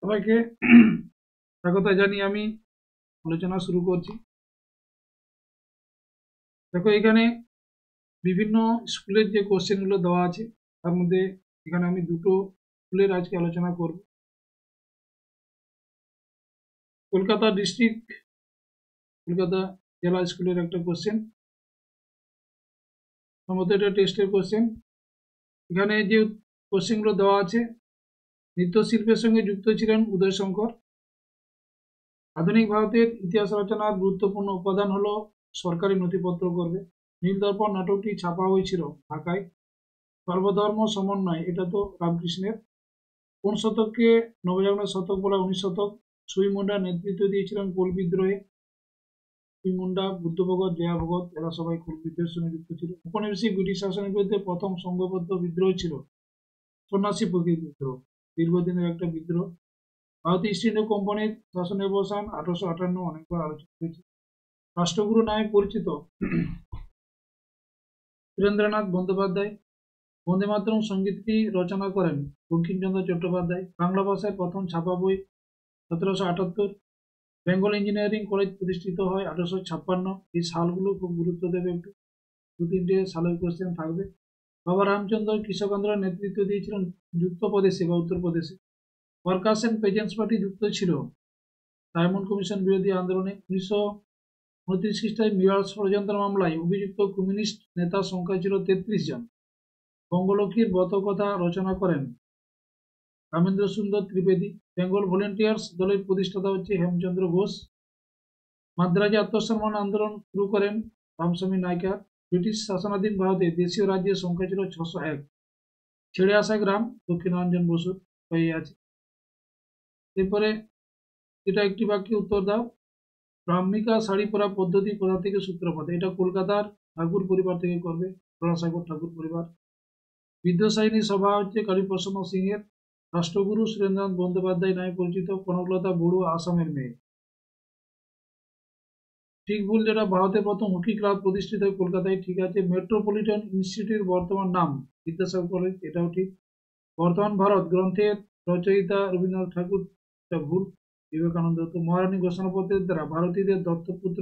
সবাইকে স্বাগত জানিয়ে আমি আলোচনা শুরু করছি। দেখো, এখানে বিভিন্ন স্কুলের যে কোশ্চেনগুলো দেওয়া আছে তার মধ্যে এখানে আমি দুটো স্কুলের আজকে আলোচনা করব। কলকাতা ডিস্ট্রিক্ট, কলকাতা জেলা স্কুলের একটা কোশ্চেন, সম্ভবত এটা টেস্টের কোশ্চেন। এখানে যে কোশ্চেনগুলো দেওয়া আছে, নৃত্যশিল্পের সঙ্গে যুক্ত ছিলেন উদয় শঙ্কর। আধুনিক ভারতের ইতিহাস রচনার গুরুত্বপূর্ণ উপাদান হলো সরকারি নথিপত্র করবে। নীলদর্পণ নাটকটি ছাপা হয়েছিল ঢাকায়। সর্বধর্ম সমন্বয়, এটা তো রামকৃষ্ণের। কোন শতককে নবজাগরণের শতক বলা? 19 শতক। সুই মুন্ডা নেতৃত্ব দিয়েছিলেন কোল বিদ্রোহে। সুই মুন্ডা, বুদ্ধ ভগত, জয়া ভগত এরা সবাই কোল বিদ্রোহের সঙ্গে যুক্ত ছিল। উপনিবেশিক ব্রিটিশ শাসনের বিরুদ্ধে প্রথম সংঘবদ্ধ বিদ্রোহ ছিল সন্ন্যাসী ফকির বিদ্রোহ, দীর্ঘদিনের একটা বিদ্রোহ। ভারতীয় ইস্ট ইন্ডিয়া কোম্পানির শাসনের অবসান 1858, অনেকবার আলোচনা হয়েছে। রাষ্ট্রগুরু নামে পরিচিত সুরেন্দ্রনাথ বন্দ্যোপাধ্যায়। বন্দে মাতরম সঙ্গীতটি রচনা করেন বঙ্কিমচন্দ্র চট্টোপাধ্যায়। বাংলা ভাষায় প্রথম ছাপা বই 1778। বেঙ্গল ইঞ্জিনিয়ারিং কলেজ প্রতিষ্ঠিত হয় 1856। এই সালগুলো খুব গুরুত্ব দেবে একটু, দু তিনটে সালের কোশ্চেন থাকবে। বাবা রামচন্দ্র কৃষক আন্দোলনের নেতৃত্ব দিয়েছিলেন যুক্তপ্রদেশে বা উত্তরপ্রদেশে। ওয়ার্কার্স এন্ড পেজেন্টস পার্টি যুক্ত ছিল ডায়মন্ড কমিশন বিরোধী আন্দোলনে। 1929 খ্রিস্টাব্দে মিরাট ষড়যন্ত্র মামলায় অভিযুক্ত কমিউনিস্ট নেতার সংখ্যা ছিল 33 জন। বঙ্গলক্ষ্মীর ব্রতকথা রচনা করেন রামেন্দ্র সুন্দর ত্রিবেদী। বেঙ্গল ভলেন্টিয়ার্স দলের প্রতিষ্ঠাতা হচ্ছে হেমচন্দ্র ঘোষ। মাদ্রাজে আত্মসম্মান আন্দোলন শুরু করেন রামস্বামী নাইকার। ব্রিটিশ শাসনাধীন ভারতে দেশীয় রাজ্যের সংখ্যা ছিল 601। ছেড়ে আসা গ্রাম দক্ষিণারঞ্জন বসুর হয়ে আছে। এরপরে এটা একটি বাক্যে উত্তর দাও। ব্রাহ্মিকা শাড়ি পরা পদ্ধতি কোথা থেকে সূত্রপাত? এটা কলকাতার ঠাকুর পরিবার থেকে করবে, জোড়াসাঁকোর ঠাকুর পরিবার। বিদ্যাসায়নী সভা হচ্ছে কালীপ্রসন্ন সিংহের। রাষ্ট্রগুরু সুরেন্দ্রনাথ বন্দ্যোপাধ্যায় নামে পরিচিত কনকলতা বড়ুয়া আসামের মেয়ে। ঠিক ভুল যেটা, ভারতের প্রথম হকি ক্লাব প্রতিষ্ঠিত হয় কলকাতায়, ঠিক আছে। মেট্রোপলিটন ইনস্টিটিউট বর্তমান নাম বিদ্যাসাগর কলেজ, এটাও ঠিক। বর্তমান ভারত গ্রন্থের রচয়িতা রবীন্দ্রনাথ ঠাকুর, এটা ভুল, বিবেকানন্দ। তো মহারানী ঘোষণাপত্রের দ্বারা ভারতীয়দের দত্তপুত্র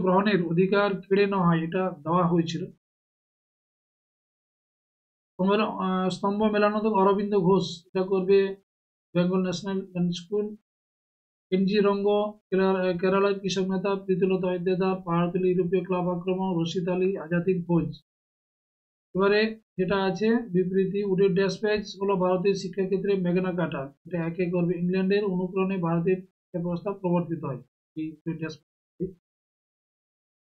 গ্রহণের অধিকার কেড়ে নেওয়া হয়, এটা দেওয়া হয়েছিল। স্তম্ভ মেলানো তো অরবিন্দ ঘোষ, এটা করবে বেঙ্গল ন্যাশনাল স্কুল। এনজি রঙ্গ, কেরালার কৃষক নেতা প্রীতিলতা ওয়াদ্দেদার। পাহাড়তলি ইউরোপীয় ক্লাব আক্রমণ, রশিদ আলী, আজাদির ফৌজ। এবারে যেটা আছে বিবৃতি, উডের ড্যাশ পেজ হলো ভারতের শিক্ষাক্ষেত্রে ম্যাগনা কার্টা, এটা একে করবে। ইংল্যান্ডের অনুপ্রেরণে ভারতের শিক্ষা ব্যবস্থা প্রবর্তিত হয়, এই উডের ড্যাশ পেজ।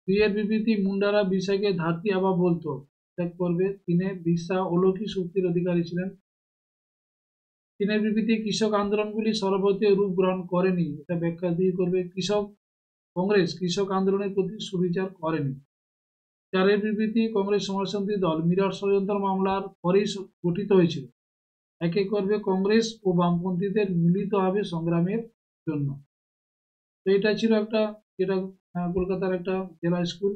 দুইয়ের বিবৃতি, মুন্ডারা বিরসাকে ধারতি আবা বলতো, ত্যাগ করবে। তিনে, বিরসা অলৌকিক শক্তির অধিকারী ছিলেন। তিনের বিবৃতি, কৃষক আন্দোলনগুলি সর্বভারতীয় রূপ গ্রহণ করেনি, এটা ব্যাখ্যা দিয়ে করবে। কংগ্রেস কৃষক আন্দোলনের প্রতি সুবিচার করেনি। চারের বিবৃতি, কংগ্রেস সমাজতন্ত্রী দল মিরাট ষড়যন্ত্র মামলার পরেই গঠিত হয়েছিল, একে করবে কংগ্রেস ও বামপন্থীদের মিলিতভাবে সংগ্রামের জন্য। তো এটা ছিল একটা, যেটা কলকাতার একটা জেলা স্কুল,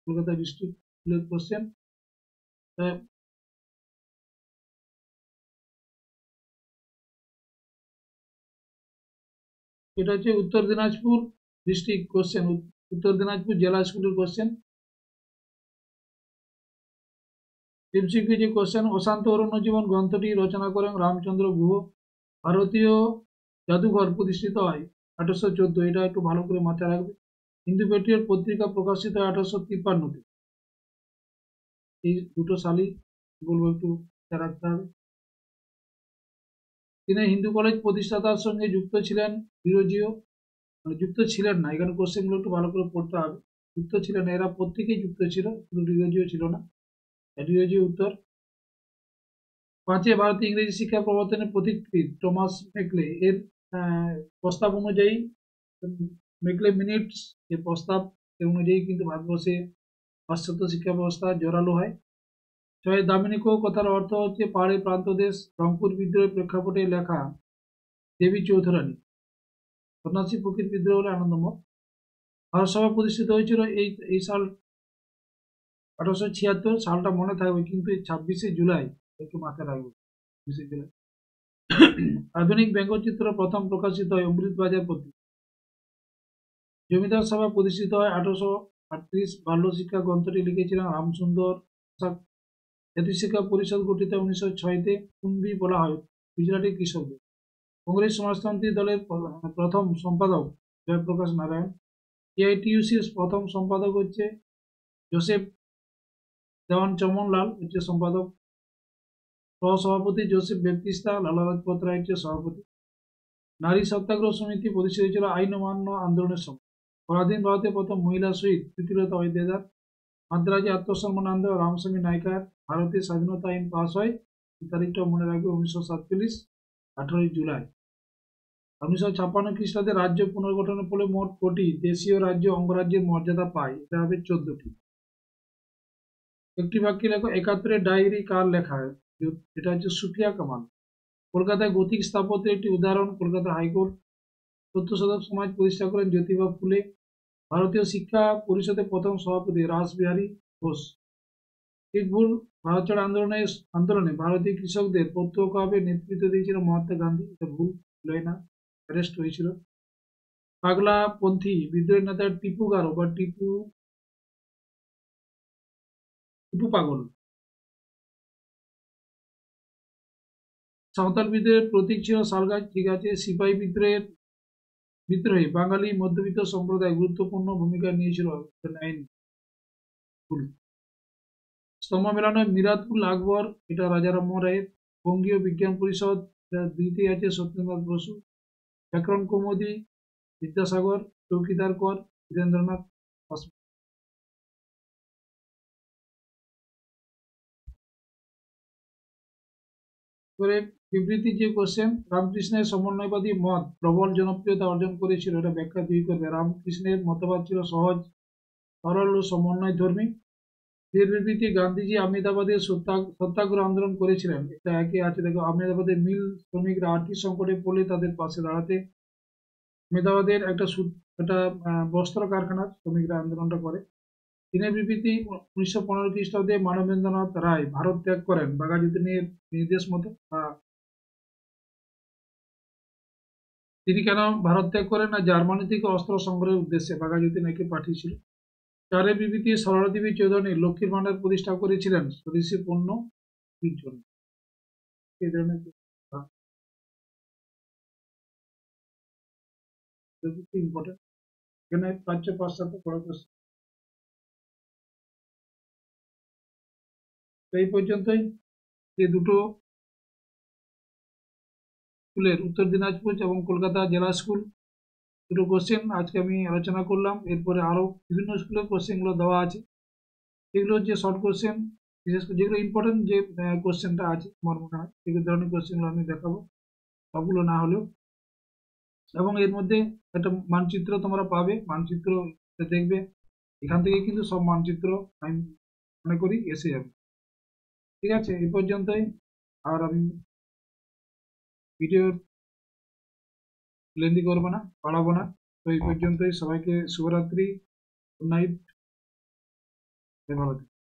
কলকাতা ডিস্ট্রিক্ট স্কুলের কোশ্চেন। এটা হচ্ছে উত্তর দিনাজপুর ডিস্ট্রিক্ট কোশ্চেন, উত্তর দিনাজপুর জেলা স্কুলের কোশ্চেন। এমসিকিউ যে কোশ্চেন, অশান্ত অরণ্য জীবন গ্রন্থটি রচনা করেন রামচন্দ্র গুহ। ভারতীয় জাদুঘর প্রতিষ্ঠিত হয় 1814, এটা একটু ভালো করে মাথায় রাখবে। হিন্দু পেট্রিয়ট পত্রিকা প্রকাশিত হয় 1853-তে। এই দুটো সালই বলবো একটু খেয়াল রাখতে হবে। তিনি হিন্দু কলেজ প্রতিষ্ঠাতার সঙ্গে যুক্ত ছিলেন ডিরোজিও, মানে যুক্ত ছিলেন না, এখানে কোশ্চেনগুলো একটু ভালো করে পড়তে হবে। যুক্ত ছিলেন না, এরা প্রত্যেকেই যুক্ত ছিল, শুধু ডিরোজিও ছিল না। ডিরোজিও উত্তর। পাঁচে, ভারতে ইংরেজি শিক্ষা প্রবর্তনের পথিকৃৎ টমাস মেকলে এর প্রস্তাব অনুযায়ী, মেকলে মিনিটস এর প্রস্তাব অনুযায়ী কিন্তু ভারতবর্ষে পাশ্চাত্য শিক্ষা ব্যবস্থা জোরালো হয়। ছয়, দামিনীকো কথার অর্থ হচ্ছে পাহাড়ের প্রান্তদেশ। রংপুর বিদ্রোহের প্রেক্ষাপটে লেখা দেবী চৌধুরানী। সন্ন্যাসী ফকির বিদ্রোহ হলে আনন্দমঠ। ভারত সভা প্রতিষ্ঠিত হয়েছিল এই সাল 1876, সালটা মনে থাকবে কিন্তু 26শে জুলাই একটু মাথায় রাখবে, 26শে জুলাই। আধুনিক ব্যঙ্গচিত্র প্রথম প্রকাশিত হয় অমৃতবাজার পত্রিকা। জমিদার সভা প্রতিষ্ঠিত হয় 1838। বাল্য শিক্ষা গ্রন্থটি লিখেছিলেন রামসুন্দর প্রসাদ। জাতীয় শিক্ষা পরিষদ গঠিত 1906-তে। কুম্ভী বলা হয় গুজরাটি কৃষকদের। কংগ্রেস সমাজতান্ত্রিক দলের প্রথম সম্পাদক জয়প্রকাশ নারায়ণ। এআইটিইউসির প্রথম সম্পাদক হচ্ছে জোসেফ দেওয়ান চমনলাল হচ্ছে সম্পাদক। সহসভাপতি জোসেফ ব্যাপ্তিস্তা। লালা লাজপত রায় হচ্ছে সভাপতি। নারী সত্যাগ্রহ সমিতি প্রতিষ্ঠিত হয়েছিল আইন অমান্য আন্দোলনের সময়। পরাধীন ভারতে প্রথম মহিলা শহীদ প্রীতিলতা ওয়াদ্দেদার। মাদ্রাজে আত্মসম্মান আন্দোলন রামস্বামী নাইকার। ভারতের স্বাধীনতা আইন পাস হয়, এই তারিখটা মনে রাখবে, 1947 18 জুলাই। 1956 খ্রিস্টাব্দে রাজ্য পুনর্গঠনের ফলে মোট কটি দেশীয় রাজ্য অঙ্গরাজ্যের মর্যাদা পায়, এটা হবে 14টি। একটি বাক্যে লেখো 71-এর ডায়েরি কার লেখা? এটা হচ্ছে সুফিয়া কামাল। কলকাতায় গথিক স্থাপত্যের একটি উদাহরণ কলকাতা হাইকোর্ট। 70 শতক সমাজ প্রতিষ্ঠা করেন জ্যোতিবা ফুলে। ভারতীয় শিক্ষা পরিষদের প্রথম সভাপতি রাসবিহারী ঘোষ। ঠিক ভুল ভারত ছাড়ো আন্দোলনে ভারতীয় কৃষকদের প্রত্যক্ষভাবে নেতৃত্ব দিয়েছিলেন মহাত্মা গান্ধী, এটা ভুল, লয় না, অ্যারেস্ট হয়েছিল। পাগলাপন্থী বিদ্রোহী নেতা টিপু গারো বা টিপু পাগল। সাঁওতাল বিদ্রোহের প্রতীক ছিল শালগাছ, ঠিক আছে। সিপাহী বিদ্রোহে বাঙালি মধ্যবিত্ত সম্প্রদায় গুরুত্বপূর্ণ ভূমিকা নিয়েছিল, ভুল। স্তম্ভ মেলানো মিরাতুল আকবর, এটা রাজা রামমোহন রায়ের। বঙ্গীয় বিজ্ঞান পরিষদ, এটা দুইতেই আছে, সত্যেন্দ্রনাথ বসু। ব্যাকরণ কৌমুদী বিদ্যাসাগর। চৌকিদার কর বীরেন্দ্রনাথ। এবারে বিবৃতি যে কোশ্চেন, রামকৃষ্ণের সমন্বয়বাদী মত প্রবল জনপ্রিয়তা অর্জন করেছিল, এটা ব্যাখ্যা 2 করবে। রামকৃষ্ণের মতবাদ ছিল সহজ, সরল ও সমন্বয় ধর্মী। এর বিবৃতি, গান্ধীজি আহমেদাবাদে সত্যাগ্রহ আন্দোলন করেছিলেন, এটা একে আছে, দেখো। আহমেদাবাদে মিল শ্রমিকরা আর্থিক সংকটে পড়লে তাদের পাশে দাঁড়াতে আহমেদাবাদের একটা বস্ত্র কারখানার শ্রমিকরা আন্দোলনটা করে। চীনের বিবৃতি, 1915 খ্রিস্টাব্দে মানবেন্দ্রনাথ রায় ভারত ত্যাগ করেন বাঘাযতীনের নির্দেশ মতো। তিনি কেন ভারত ত্যাগ করেন? না, জার্মানি থেকে অস্ত্র সংগ্রহের উদ্দেশ্যে বাঘাযতীন একে পাঠিয়েছিল। চারের বিবৃতি, সারদা দেবী চৌধুরী লক্ষ্মীর ভান্ডার প্রতিষ্ঠা করেছিলেন স্বদেশী পণ্য বিক্রির জন্য। এই ধরনের ইম্পর্টেন্ট, এখানে প্রাচ্য পাশ্চাত্য পড়া প্রশ্ন। এই পর্যন্তই এই দুটো স্কুলের, উত্তর দিনাজপুর এবং কলকাতা জেলা স্কুল, দুটো কোশ্চেন আজকে আমি আলোচনা করলাম। এরপরে আরো বিভিন্ন স্কুলের কোশ্চেনগুলো দেওয়া আছে, এগুলো হচ্ছে শর্ট কোশ্চেন, বিশেষ করে যেগুলো ইম্পর্টেন্ট যে কোশ্চেনটা আছে আমার মনে হয় এই ধরনের কোশ্চেনগুলো আমি দেখাবো, সবগুলো না হলেও। এবং এর মধ্যে একটা মানচিত্র তোমরা পাবে, মানচিত্র দেখবে, এখান থেকে কিন্তু সব মানচিত্র আমি মনে করি এসে যাবে। ঠিক আছে, এই পর্যন্তই। আর আমি ভিডিও লেন্দি করবো না, বাড়াবো না। তো এই পর্যন্তই। সবাইকে শুভরাত্রি, গুড নাইট, ভালো থাকবেন।